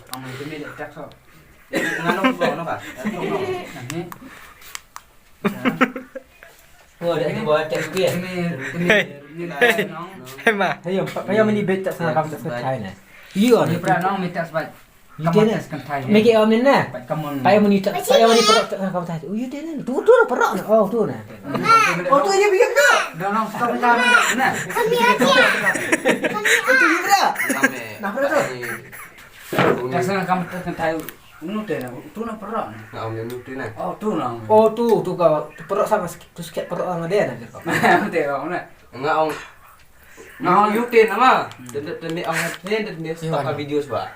Ông này cái này chắc sao? Nó vào nó phải. Để đi buat cek kia. Hei ma. Ayo, kayak meni becak sana kamu tak percaya nah. Iya Ni ni. pernah nong minta sebab Kamu kamu kan Thai. Make om ni nah. Kamu Kayak meni tak, kayak meni perok tak sana kamu tak. Oh, iya dia nah. Tu perok nah. Oh, tu nah. Oh, tu dia biar tak. dah nong stop dah nah. Itu dia tak. Nah, perok tu. Dah sana kamu kan Thai. Nu deh nah. Tu nak perak. Nah, om yang nuti nah. Oh, tu nong. Oh, tu kau perok sama tu sikit perok sama dia nah. Tengok nah. Enggak om. Nah, yutin nama. Dan ni om ni dan dia stop video sebab.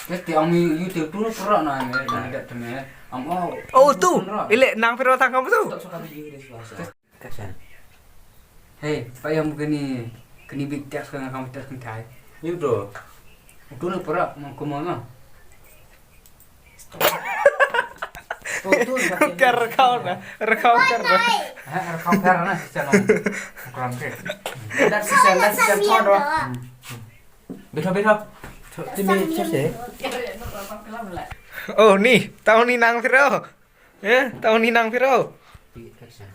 Mesti ông YouTube tu nak perak nah. Ada tu ni. Oh tu. Ilek nang Firo tang kamu tu. Stop suka video dia sebab. Kasihan. Hei, payah mungkin ni kini bicara sekarang kamu terus Thai. You bro. Tu nak perak mau ke mana? Oh, tu. Ker kau na. Rekau ker. Rekam karena sisa nong. Kurang ke. Dah sisa thon rồi. Betul. Tu ni siapa? Oh ni, tahun ni nang Firo. Ya, tahun ni nang Firo. Kasihan.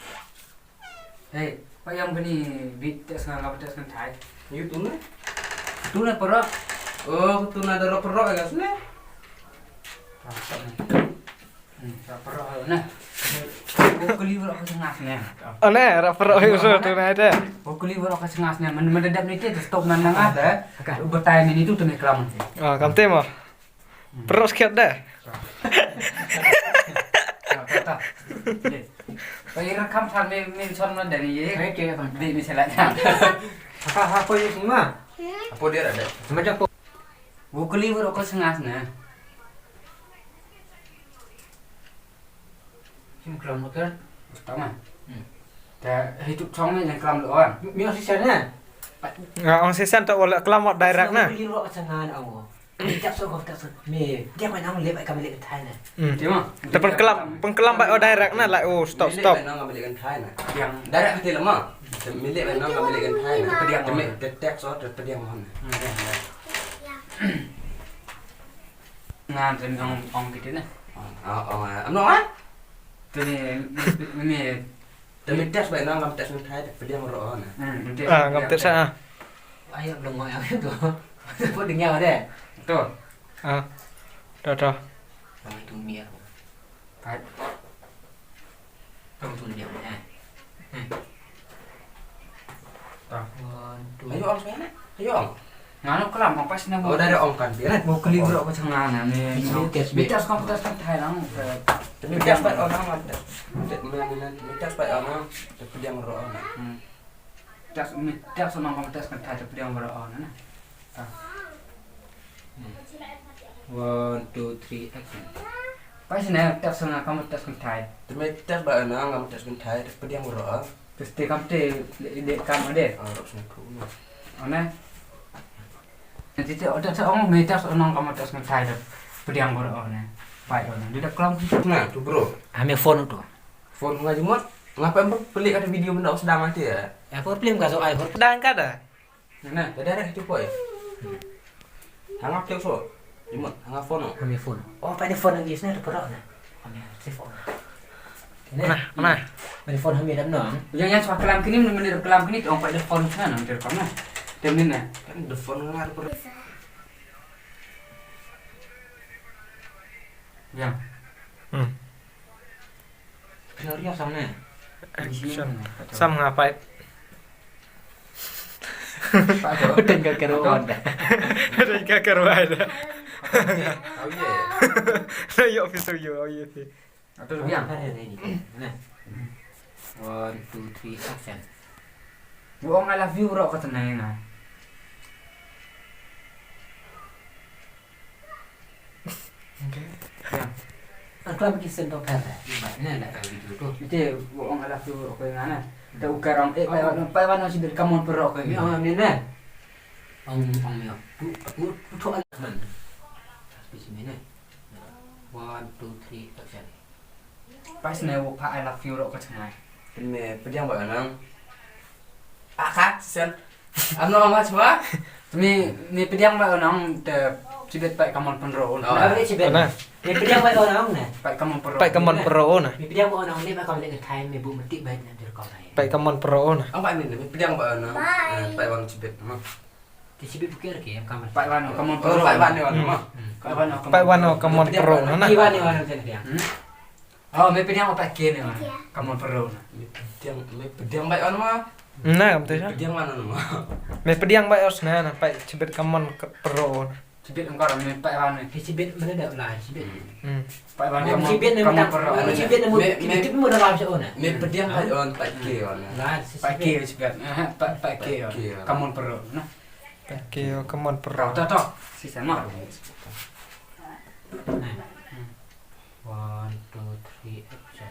Hei, payah mungkin ni bicara sekarang kamu terus Thai. You tu nah. Tu nak perak. Oh, tu nah ada perok ya sini. Tak perak nah. Kau keliru aku sengas ni. Oh na, ra Firo usul tu na ada. Kau keliru aku sengas ni. Mendadak ni tu stop nang ada. Bertanya ni tu tu ni kelam. Ah, kamu temo. Firo sikit dah. Tak. Payah rekam sampai mention dari ye. Okey, kan. Di misalnya. Apa yang semua? Apa dia ada? Macam apa? Kau keliru aku sengas ni. Sini kelam motor. Pertama. Dah hidup songnya yang kelam doang. Mio sisa nah. Nga on season tak boleh kelamot direct na. Pergi rok sangan awak. Tak so kau tak so. Me, dia main ang lep kami lep Thai nah. Cuma. Tapi pengkelam baik direct na like oh stop. Milik nang ngambilkan Thai nah. Yang Darat hati lemah. Milik nang ngambilkan Thai nah. Pediang Demi detek so pediang mohon. nganterin orang gitu nah. Ano ah? Tu ni Demi tes baik nang tes nang Thai pediang ro nah. Ah, ngam tes ah. Ayo belum ngoyak tu. Sebut dengar deh. Betul. Ah. Dah. Orang itu mia. Baik. Kamu tu dia mana? Tak. Ayo om sana. Ayo om. Nganu kelam apa sih nama? Oh dari om kan dia. Mau kelibur apa cengan ni. Bicara komputer kan Thai lang. Demi tes baik orang ada. Tes baik orang pediang ro nah. Bicara sama komputer kan Thai tapi dia beron nah. 1 2 3 action. Pas ni bicara sama komputer kan Thai. Demi tes baik nang tes kan Thai pediang ro. Terus di komputer di kam ada. Ro sini ku. Ana. Nanti tu ada seorang meja seorang komputer kan Thai tu. Pediang beron nah. Baik orang. Dia kelam Nah, tu bro. Ambil phone tu. Phone ngaji mot. Ngapain pelik ada video benda sedang mati ya? Apa film kau soal? Dah angkat dah. Nah, Dah cukup ya. Hangap teu so. Jumot, hangap phone. Ambil phone. Oh, pada phone lagi sana perok nah. Ambil si phone. Mana? Ambil phone ambil dah nang. yang soal kelam kini menurut kelam kini orang pada phone sana menurut kamu nah. Temen nah. Kan the phone ngar per. Yang. Scenario sana. Action. Sam ngapai? Udah enggak keruan dah. Ada kakak ruai dah. Oh iya. Yo fisu yo, oh iya sih. Atau yang. Ada ni. Nah. 1 2 3 action. Wong I love you bro kata nang nah. Okay. Yang. Ang club kisah tu pera. Mana nak video tu? Itu wong I love you bro kata ngana. Dah ukarang payah masih dari kamu perok Ni ke. orang ni nah. Ông mèo. Tu thôi mình. Di sini nih. 1 2 3 action. Pas nih wong I love you bro kata nang. Demi pediang baik nang Akak sen. Ano nga chua? Mi pediang ba onong te cibet pai kamon penro. Apa ni cibet? Ana. Ni pediang bai orang nè. Pai kamon penro. Pai kamon pro na. Ni pediang bai orang ni bai kau lek kai me bu mati bai nak direkam ai. Pai kamon pro na. Ang pai min pedang ba ano? Pai wang cibet mo. Ti cibet bukir ke yang kamar. Pai wano kamon Oh, penro. pai ban ni ano mo. Pai wano Pai wano kamon pro na. Ti wani orang sen dia. Oh, mi pediang apa kene wan. Kamon penro. Pedang bai ano mo. Na kam tu sa. Pedang mana mo. Me pediang bai os na pai cibet kamon pro. Cibet engkau mi pai wano. Ti cibet mana dak lah cibet. Pai wano Yang kamon cibet ni kamon memang penro. cibet ni mesti pun dah kam seona. Me pedang bai on pai ke on. Lah Pai ke cibet. Pai ke. Kamon penro. Nah. Kio kamon pro. Rau to. Si sama. 1 2 3 action.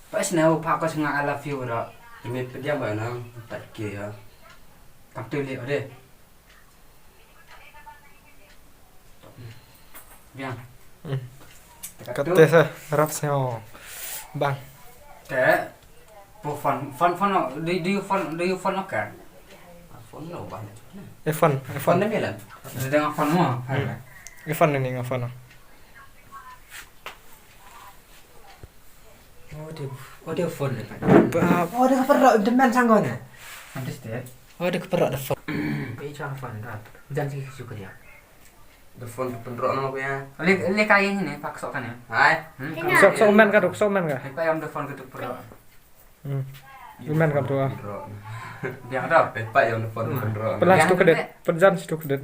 Pai senau pak ko senga I love you ro. Me pedang bai ano pai ke ya. Kam tu le ode. Bien. Kate sa rap seo. Bang. Te po fun do you fun okay? Phone no ba. Iphone. Phone na melan. Dengan fun mo. Iphone ni ngafano. Oh dia phone ni. Ba. Oh dia perok demen sanggon. Understand? Oh dia keperok the phone. Pai chang phone dah. Jangan sih suka dia. The phone pendro ano ko ya. Le kaya ni pakso kan ya. Hai. Sok men ka dok, sok men ka. Pai am the fun ke tu pro. Gimana kam tu? Biar dah. Pai yang the phone pendro. Pelas tu kedet. Perjan situ kedet.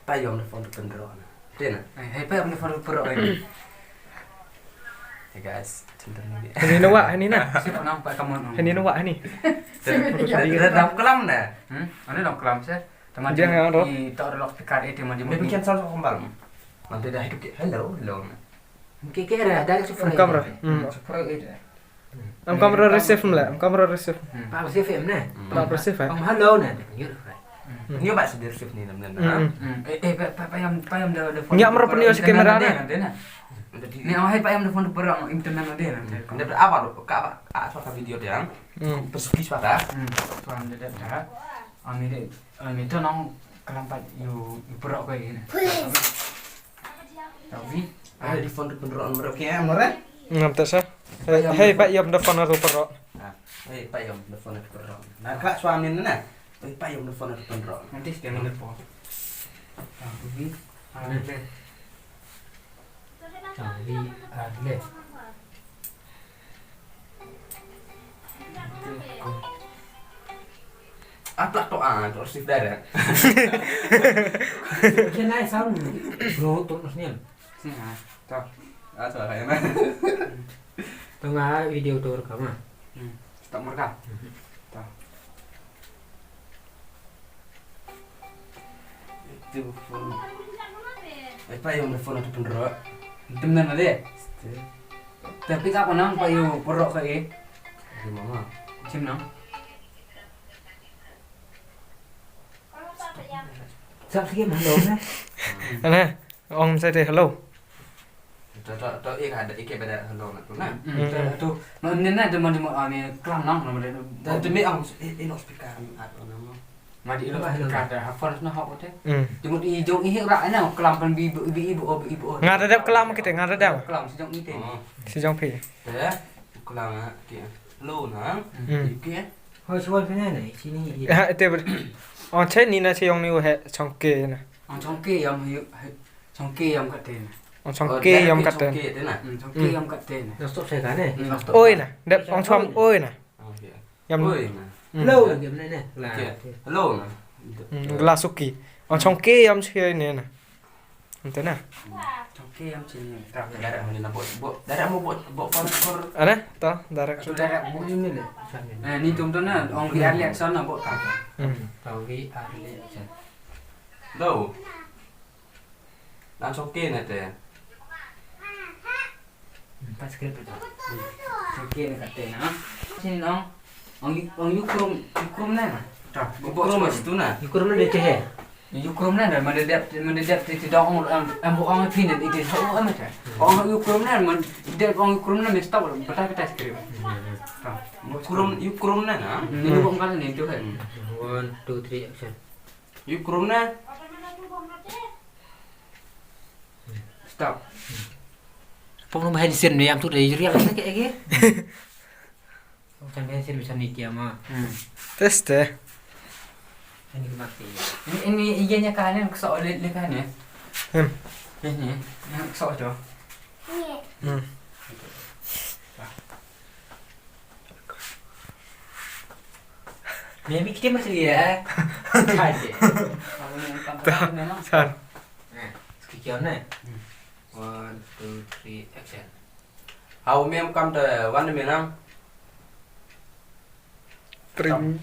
Pai yang the phone pendro. Tena. Pai am the fun pro. Hey guys, cinta ni. Ini nawa, ini na. Siapa nampak kamu? Ini nawa ini. Kita dalam kelam dah. Ini dong kelam saya. Teman Dia yang ada. di tak ada lock tikar itu teman Dia bikin soal kembal. Nanti dah hidup hello. Kira ada super. Kamera. Pro itu. Am kamera receive mla. Am kamera receive. Pak CFM nah. Pak receive eh. Om hello nah. Yuk. Ini obat sedir shift ni namanya. Payam dah Nyak merah penio si kamera na. Ni awak payam dah phone perang internet ada nanti. Dia berapa tu? Kak suara video dia. Pesuki suara. Tuan dia dah. Ami tu nong kelampat you perok kau ini. Tapi Ada di phone pendro mereka ya, mereka. Ngam ta sa. Hey pak yom the phone ro perok. Hei, Pak Yom telepon ke pendro. Nah, kak suami ni nah. Pak Yom telepon ke pendro. nanti dia menelpon. Tapi ada. Cari ada. Apa tu terus shift darah. Kena sound bro terusnya. Sini ah. Tak. Suara kayaknya. Tengah video tu rekam ah. Tak merekam. Tak. Itu phone. Pak Yom telepon ke pendro. Temen ada. Tapi kau nang kau you perok kau ini. Di mama. Cim nang. Sắp xếp hello nah. Ana. Ong sai de hello. Tu ada ikan pada hello nak tu nah. Tu. Mana nak cuma ni kelam nang nama dia. Dan tu ni ang ini speaker atau nama. Madi lu kata hafal nak hak tu. Cuma di hijau ini rak na kelam pen ibu. Ngaradap kelam kita ngaradap. Kelam sejauh ini. Si jong pi. Ya. Kelam kia. Lu nang. Ikan. Hồi xuân cái này này, sini. Ha te. On che ni na si yong ni he chong ke na. Ang chongke yang kat ten. On chong ke yom kat ten. Okey, tu nah. Chongke yang kat ten. Nó stop saya kan eh. Oi na. Dep ong chom oi na. Okey. Yom Oi. Hello game này nè là Hello nah. glasuki. On chong ke yom che ni na. Ente na. Chongke yang sini. Tak Darah mana nak buat. Darah mau buat phone. Ana to direct. Saudara bố như này. ni tum na ong lihat sana buat tak. Tàu vi action. Đâu? Langsung ke nak tu. Pas script itu. Chongke ni kat ten ah. Sini ong yukrum na. Tak. Buat rumah situ nah. Ikur mana dia ceh. Ukraine này mà đẹp thì đó ông pin này thì sao ông ấy ông Ukraine này mà đẹp ông Ukraine này stop rồi bắt cái skrip Ukraine na. ini ông kan ini tuh kan 1 2 3 action Ukraine stop phong nó hay xin này em chút đấy riêng cái kia chẳng hay xin bisa nikah mah Tes deh. ini mati ini iganya kalian kesok lihat kan ya ini yang kesok tuh Hmm. maybe kita masih ya ada kalau yang kan memang San. sekian nih 1 2 3 action hau mem kam ta wan me nang Prim.